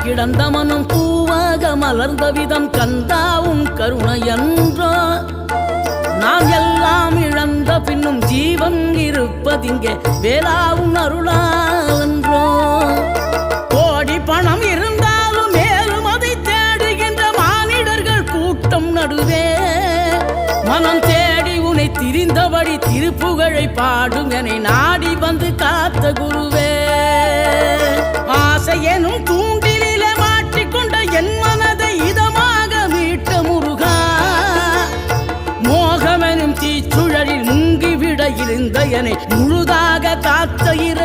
கிடந்த மனம் பூவாக மலர்ந்த விதம் கந்தாவும் கருணையன்றோ நாம் எல்லாம் இழந்த பின்னும் ஜீவன் இருப்பதிங்கே வேளாவும் அருளாவென்றோ கோடி பணம் இருந்தாலும் மேலும் அதை தேடுகின்ற மானிடர்கள் கூட்டம் நடுவே மனம் தேடி உனை திரிந்தபடி திருப்புகழை பாடும் என நாடி வந்து காத்த குருவே ஆசை எனும் தூண்டிலே மாட்டிக்கொண்ட என் மனதை இதமாக மீட்ட முருகா மோகமெனும் தீச்சுழலில் முங்கிவிட இருந்த என்னை முழுதாக காத்த இறை